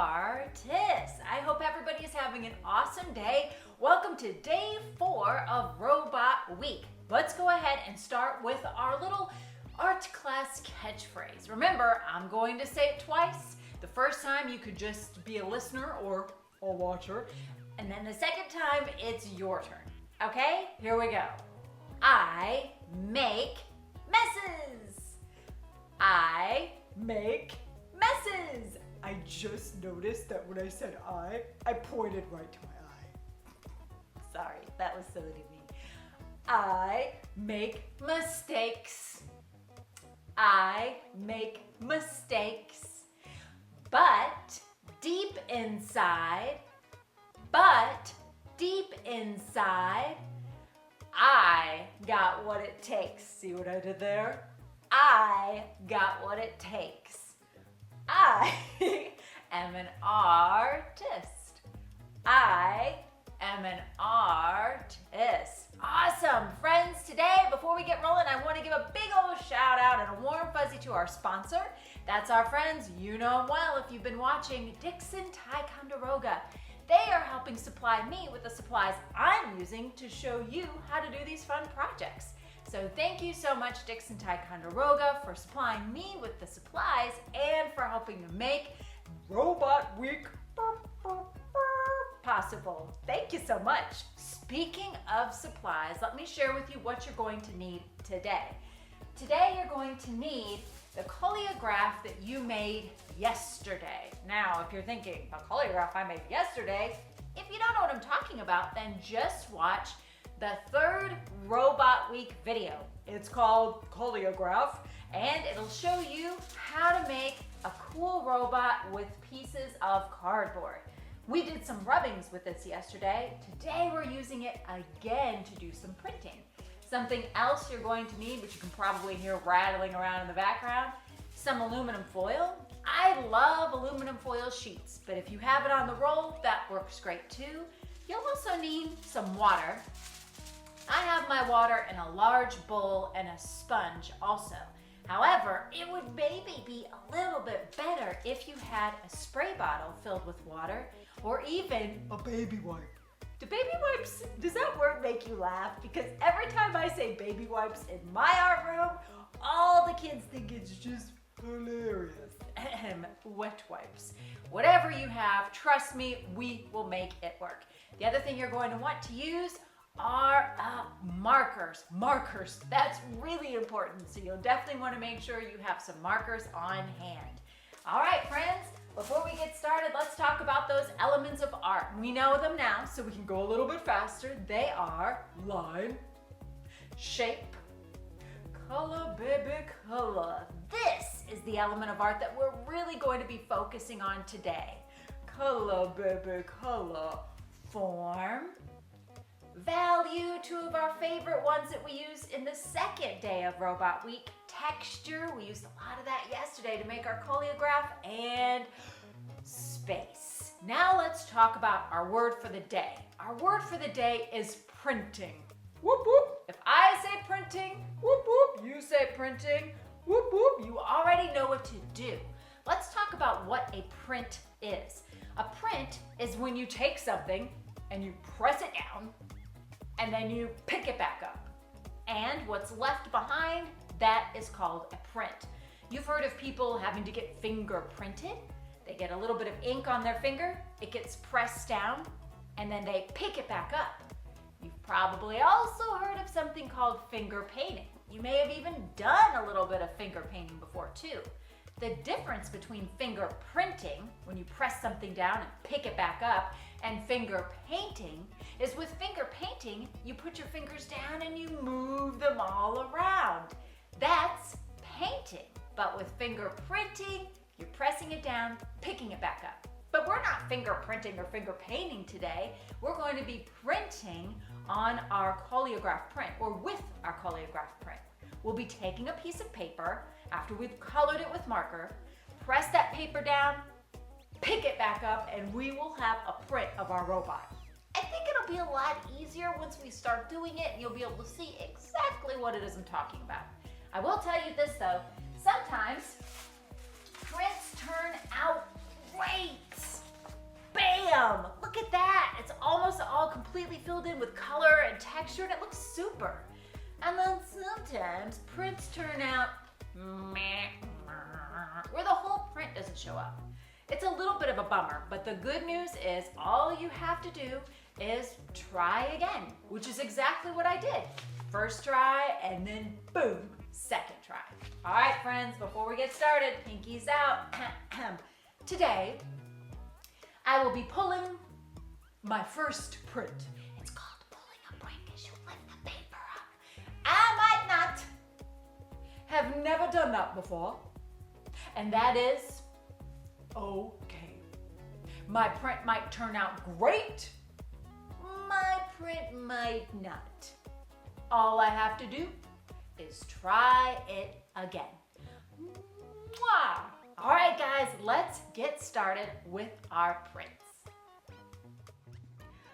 artists. I hope everybody is having an awesome day. Welcome to day 4 of Robot Week. Let's go ahead and start with our little art class catchphrase. Remember, I'm going to say it twice. The first time you could just be a listener or a watcher, and then the second time it's your turn. Okay, here we go. I make messes. I make messes. I just noticed that when I said I pointed right to my eye. Sorry, that was silly to me. I make mistakes. I make mistakes. But deep inside, I got what it takes. See what I did there? I got what it takes. I am an artist. I am an artist. Awesome. Friends, today, before we get rolling, I want to give a big old shout out and a warm fuzzy to our sponsor. That's our friends, you know them well if you've been watching, Dixon Ticonderoga. They are helping supply me with the supplies I'm using to show you how to do these fun projects. So thank you so much, Dixon Ticonderoga, for supplying me with the supplies and for helping to make Robot Week possible. Thank you so much. Speaking of supplies, let me share with you what you're going to need today. Today you're going to need the collagraph that you made yesterday. Now, if you're thinking, a collagraph I made yesterday, if you don't know what I'm talking about, then just watch the 3rd Robot Week video. It's called Collagraph, and it'll show you how to make a cool robot with pieces of cardboard. We did some rubbings with this yesterday. Today we're using it again to do some printing. Something else you're going to need, which you can probably hear rattling around in the background, some aluminum foil. I love aluminum foil sheets, but if you have it on the roll, that works great too. You'll also need some water. I have my water in a large bowl and a sponge also. However, it would maybe be a little bit better if you had a spray bottle filled with water or even a baby wipe. Do baby wipes, does that word make you laugh? Because every time I say baby wipes in my art room, all the kids think it's just hilarious. Wet wipes. Whatever you have, trust me, we will make it work. The other thing you're going to want to use are markers. Markers, that's really important. So you'll definitely want to make sure you have some markers on hand. All right, friends, before we get started, let's talk about those elements of art. We know them now, so we can go a little bit faster. They are line, shape, color, baby, color. This is the element of art that we're really going to be focusing on today. Color, baby, color. Form, value, 2 of our favorite ones that we use in the 2nd day of Robot Week. Texture, we used a lot of that yesterday to make our collagraph, and space. Now let's talk about our word for the day. Our word for the day is printing. Whoop whoop. If I say printing, whoop whoop, you say printing, whoop whoop, you already know what to do. Let's talk about what a print is. A print is when you take something and you press it down and then you pick it back up. And what's left behind, that is called a print. You've heard of people having to get fingerprinted. They get a little bit of ink on their finger, it gets pressed down, and then they pick it back up. You've probably also heard of something called finger painting. You may have even done a little bit of finger painting before too. The difference between finger printing, when you press something down and pick it back up, and finger painting is with finger painting, you put your fingers down and you move them all around. That's painting. But with finger printing, you're pressing it down, picking it back up. But we're not finger printing or finger painting today. We're going to be printing on our collagraph print, or with our collagraph print. We'll be taking a piece of paper after we've colored it with marker, press that paper down, pick it back up, and we will have a print of our robot. I think it'll be a lot easier once we start doing it, and you'll be able to see exactly what it is I'm talking about. I will tell you this though, sometimes prints turn out great. completely filled in with color and texture and it looks super. And then sometimes prints turn out meh, where the whole print doesn't show up. It's a little bit of a bummer, but the good news is all you have to do is try again, which is exactly what I did. First try and then boom, second try. All right, friends, before we get started, pinkies out. Today, I will be pulling my first print. It's called pulling a print because you lift the paper up. I might not have never done that before, and that is okay. My print might turn out great. My print might not. All I have to do is try it again. Mwah! All right, guys, let's get started with our prints.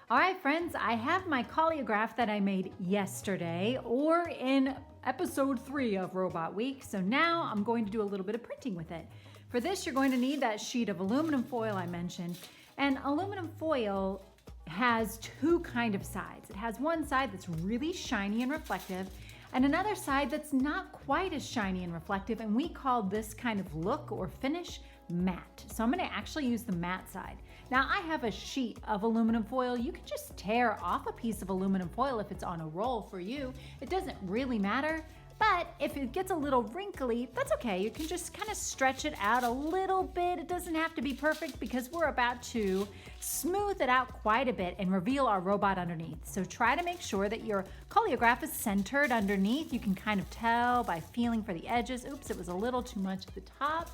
All right, friends, I have my collagraph that I made yesterday or in episode 3 of Robot Week. So now I'm going to do a little bit of printing with it. For this, you're going to need that sheet of aluminum foil I mentioned. And aluminum foil has 2 kind of sides. It has one side that's really shiny and reflective and another side that's not quite as shiny and reflective, and we call this kind of look or finish matte. So I'm going to actually use the matte side. Now I have a sheet of aluminum foil. You can just tear off a piece of aluminum foil if it's on a roll for you. It doesn't really matter. But if it gets a little wrinkly, that's okay. You can just kind of stretch it out a little bit. It doesn't have to be perfect because we're about to smooth it out quite a bit and reveal our robot underneath. So try to make sure that your collagraph is centered underneath. You can kind of tell by feeling for the edges. Oops, it was a little too much at the top.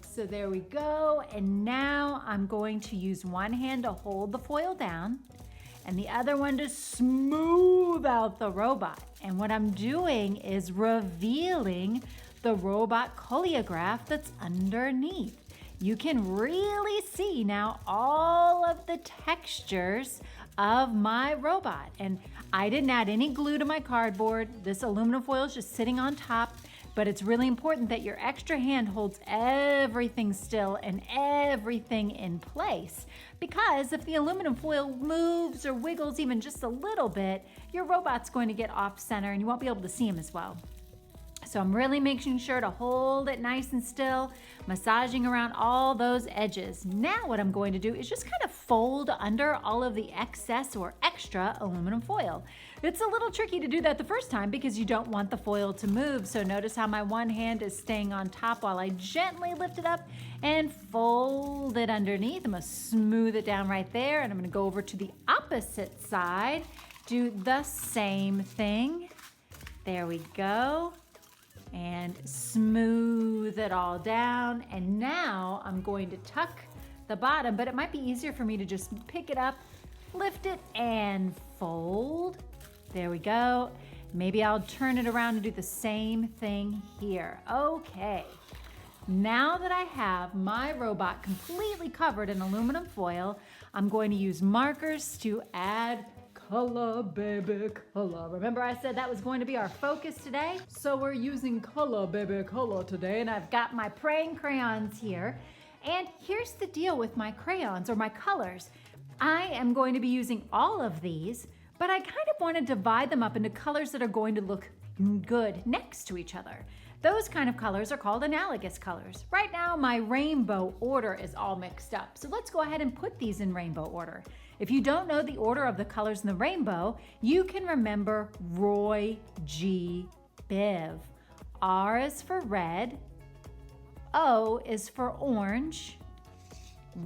So there we go. And now I'm going to use one hand to hold the foil down and the other one to smooth out the robot. And what I'm doing is revealing the robot collagraph that's underneath. You can really see now all of the textures of my robot. And I didn't add any glue to my cardboard. This aluminum foil is just sitting on top. But it's really important that your extra hand holds everything still and everything in place. Because if the aluminum foil moves or wiggles even just a little bit, your robot's going to get off center and you won't be able to see him as well. So I'm really making sure to hold it nice and still, massaging around all those edges. Now what I'm going to do is just kind of fold under all of the excess or extra aluminum foil. It's a little tricky to do that the first time because you don't want the foil to move. So notice how my one hand is staying on top while I gently lift it up and fold it underneath. I'm gonna smooth it down right there, and I'm gonna go over to the opposite side, do the same thing. There we go. And smooth it all down. And now I'm going to tuck the bottom, but it might be easier for me to just pick it up, lift it, and fold. There we go. Maybe I'll turn it around and do the same thing here. Okay. Now that I have my robot completely covered in aluminum foil, I'm going to use markers to add color, baby, color. Remember I said that was going to be our focus today? So we're using color, baby, color today, and I've got my praying crayons here. And here's the deal with my crayons or my colors. I am going to be using all of these, but I kind of want to divide them up into colors that are going to look good next to each other. Those kind of colors are called analogous colors. Right now, my rainbow order is all mixed up. So let's go ahead and put these in rainbow order. If you don't know the order of the colors in the rainbow, you can remember Roy G. Biv. R is for red, O is for orange,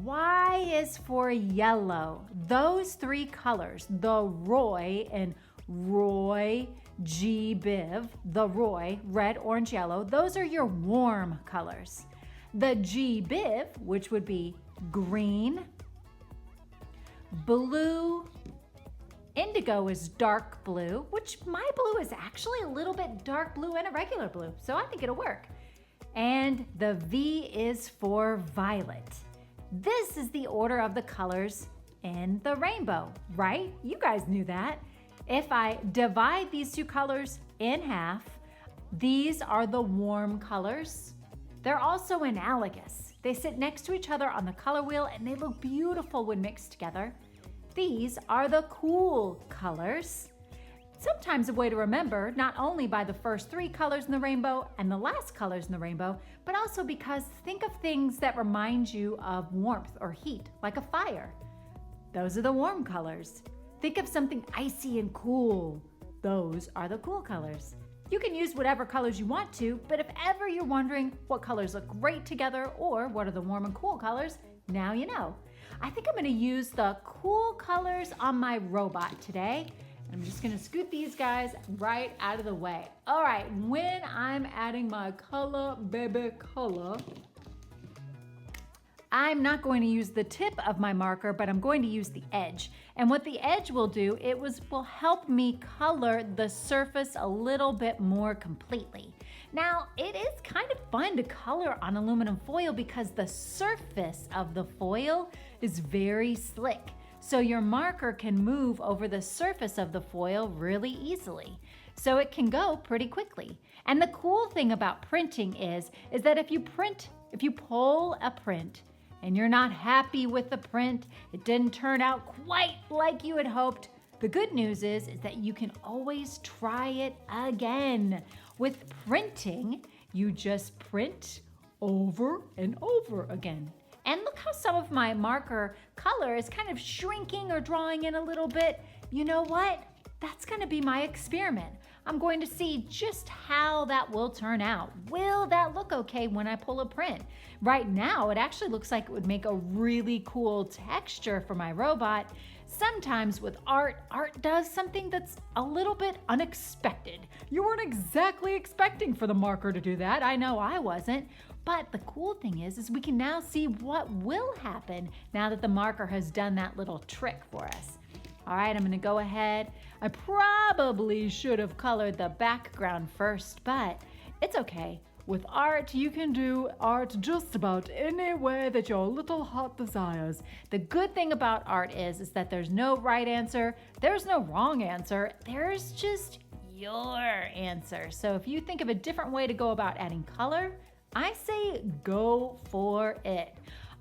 Y is for yellow. Those 3 colors, the Roy and Roy G. Biv, the Roy, red, orange, yellow, those are your warm colors. The G. Biv, which would be green, blue, indigo is dark blue, which my blue is actually a little bit dark blue and a regular blue, so I think it'll work. And the V is for violet. This is the order of the colors in the rainbow, right? You guys knew that. If I divide these 2 colors in half, these are the warm colors. They're also analogous. They sit next to each other on the color wheel and they look beautiful when mixed together. These are the cool colors. Sometimes a way to remember, not only by the first 3 colors in the rainbow and the last colors in the rainbow, but also because think of things that remind you of warmth or heat, like a fire. Those are the warm colors. Think of something icy and cool. Those are the cool colors. You can use whatever colors you want to, but if ever you're wondering what colors look great together or what are the warm and cool colors, now you know. I think I'm going to use the cool colors on my robot today. I'm just gonna scoot these guys right out of the way. All right, when I'm adding my color, baby color, I'm not going to use the tip of my marker, but I'm going to use the edge. And what the edge will do, will help me color the surface a little bit more completely. Now, it is kind of fun to color on aluminum foil because the surface of the foil is very slick. So your marker can move over the surface of the foil really easily. So it can go pretty quickly. And the cool thing about printing is that if you pull a print and you're not happy with the print, it didn't turn out quite like you had hoped, the good news is that you can always try it again. With printing, you just print over and over again. And look how some of my marker color is kind of shrinking or drawing in a little bit. You know what? That's going to be my experiment. I'm going to see just how that will turn out. Will that look okay when I pull a print? Right now, it actually looks like it would make a really cool texture for my robot. Sometimes with art does something that's a little bit unexpected. You weren't exactly expecting for the marker to do that. I know I wasn't. But the cool thing is we can now see what will happen now that the marker has done that little trick for us. All right, I'm gonna go ahead. I probably should have colored the background first, but it's okay. With art, you can do art just about any way that your little heart desires. The good thing about art is that there's no right answer, there's no wrong answer, there's just your answer. So if you think of a different way to go about adding color, I say go for it.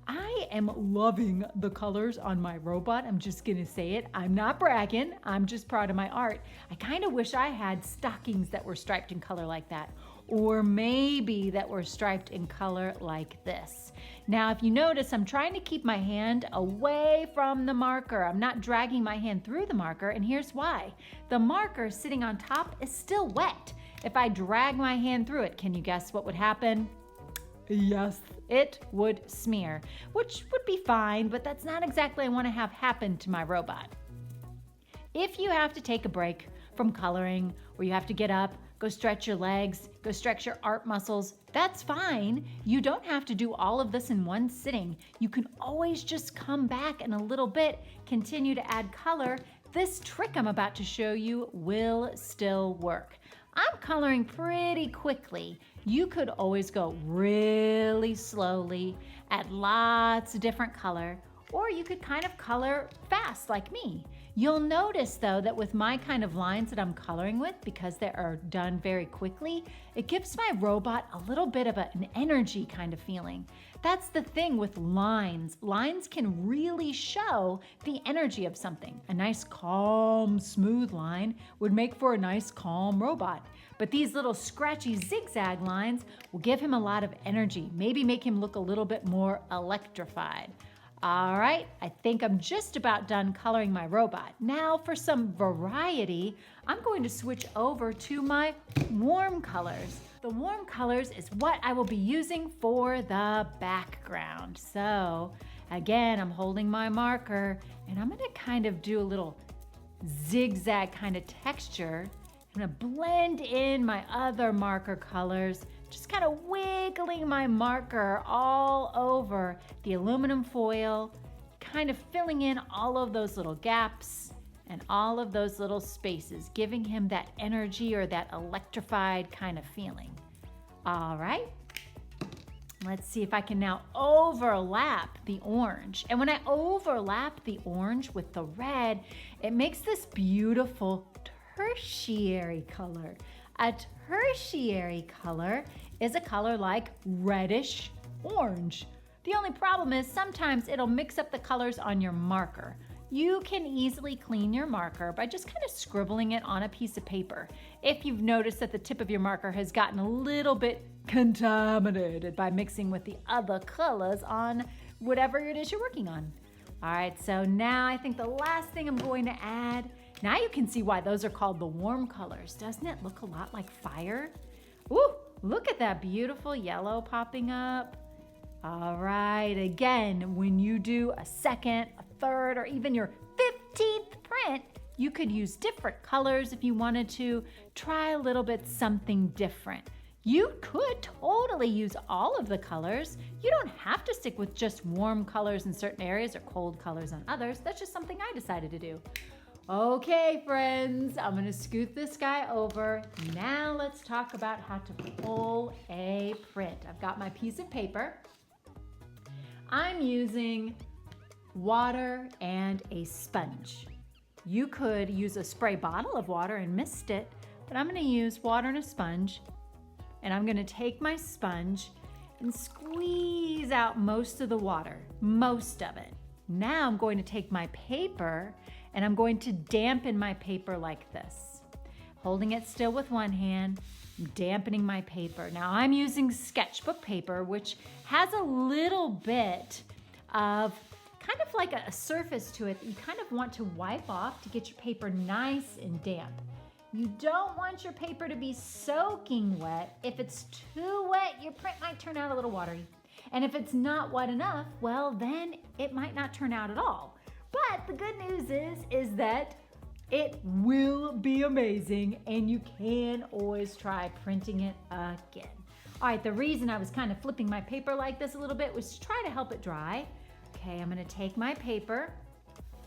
I am loving the colors on my robot. I'm just gonna say it. I'm not bragging. I'm just proud of my art. I kind of wish I had stockings that were striped in color like that, or maybe that were striped in color like this. Now, if you notice, I'm trying to keep my hand away from the marker. I'm not dragging my hand through the marker, and here's why. The marker sitting on top is still wet. If I drag my hand through it, can you guess what would happen? Yes, it would smear, which would be fine, but that's not exactly what I want to have happen to my robot. If you have to take a break from coloring, or you have to get up, go stretch your legs, go stretch your art muscles, that's fine. You don't have to do all of this in one sitting. You can always just come back in a little bit, continue to add color. This trick I'm about to show you will still work. I'm coloring pretty quickly. You could always go really slowly, add lots of different color, or you could kind of color fast like me. You'll notice though that with my kind of lines that I'm coloring with, because they are done very quickly, it gives my robot a little bit of an energy kind of feeling. That's the thing with lines. Lines can really show the energy of something. A nice calm, smooth line would make for a nice calm robot. But these little scratchy zigzag lines will give him a lot of energy, maybe make him look a little bit more electrified. All right, I think I'm just about done coloring my robot. Now for some variety, I'm going to switch over to my warm colors. The warm colors is what I will be using for the background. So again, I'm holding my marker and I'm gonna kind of do a little zigzag kind of texture. I'm gonna blend in my other marker colors, just kind of wiggling my marker all over the aluminum foil, kind of filling in all of those little gaps and all of those little spaces, giving him that energy or that electrified kind of feeling. All right, let's see if I can now overlap the orange. And when I overlap the orange with the red, it makes this beautiful tertiary color. A tertiary color is a color like reddish orange. The only problem is sometimes it'll mix up the colors on your marker. You can easily clean your marker by just kind of scribbling it on a piece of paper. If you've noticed that the tip of your marker has gotten a little bit contaminated by mixing with the other colors on whatever it is you're working on. All right, so now I think the last thing I'm going to add, now you can see why those are called the warm colors. Doesn't it look a lot like fire? Ooh, look at that beautiful yellow popping up. All right, again, when you do a second, a third, or even your 15th print, you could use different colors if you wanted to. Try a little bit something different. You could totally use all of the colors. You don't have to stick with just warm colors in certain areas or cold colors on others. That's just something I decided to do. Okay, friends, I'm gonna scoot this guy over. Now let's talk about how to pull a print. I've got my piece of paper. I'm using water and a sponge. You could use a spray bottle of water and mist it, but I'm gonna use water and a sponge, and I'm gonna take my sponge and squeeze out most of the water, most of it. Now I'm going to take my paper and I'm going to dampen my paper like this. Holding it still with one hand, dampening my paper. Now I'm using sketchbook paper, which has a little bit of kind of like a surface to it that you kind of want to wipe off to get your paper nice and damp. You don't want your paper to be soaking wet. If it's too wet, your print might turn out a little watery. And if it's not wet enough, well, then it might not turn out at all. But the good news is that it will be amazing, and you can always try printing it again. All right, the reason I was kind of flipping my paper like this a little bit was to try to help it dry. Okay, I'm gonna take my paper,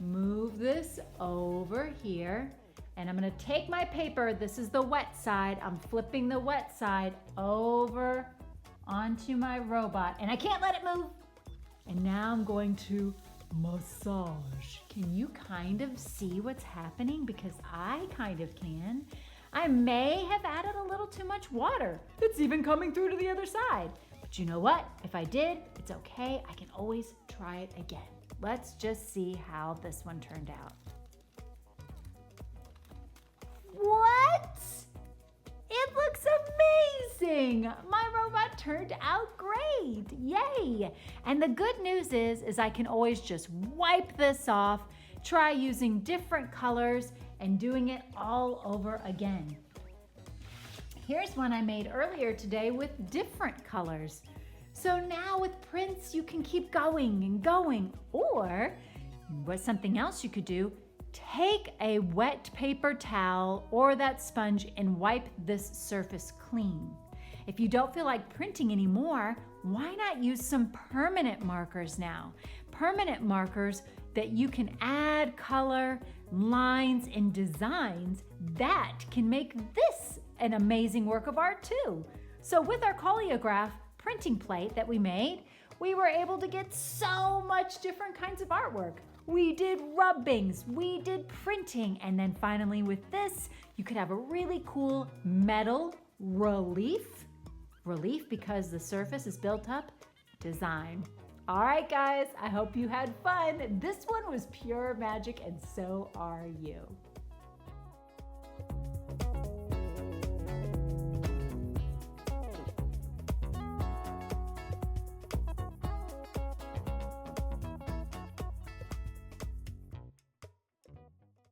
move this over here, and I'm gonna take my paper, this is the wet side, I'm flipping the wet side over onto my robot, and I can't let it move. And now I'm going to massage. Can you kind of see what's happening? Because I kind of can. I may have added a little too much water. It's even coming through to the other side. But you know what? If I did, it's okay. I can always try it again. Let's just see how this one turned out. What? It looks amazing. My robot turned out great. Yay. And the good news is I can always just wipe this off, try using different colors and doing it all over again. Here's one I made earlier today with different colors. So now with prints, you can keep going and going. Or what's something else you could do? Take a wet paper towel or that sponge and wipe this surface clean. If you don't feel like printing anymore, why not use some permanent markers now? Permanent markers that you can add color, lines, and designs that can make this an amazing work of art too. So with our collagraph printing plate that we made, we were able to get so much different kinds of artwork. We did rubbings, we did printing, and then finally with this, you could have a really cool metal relief because the surface is built up design. All right, guys, I hope you had fun. This one was pure magic, and so are you.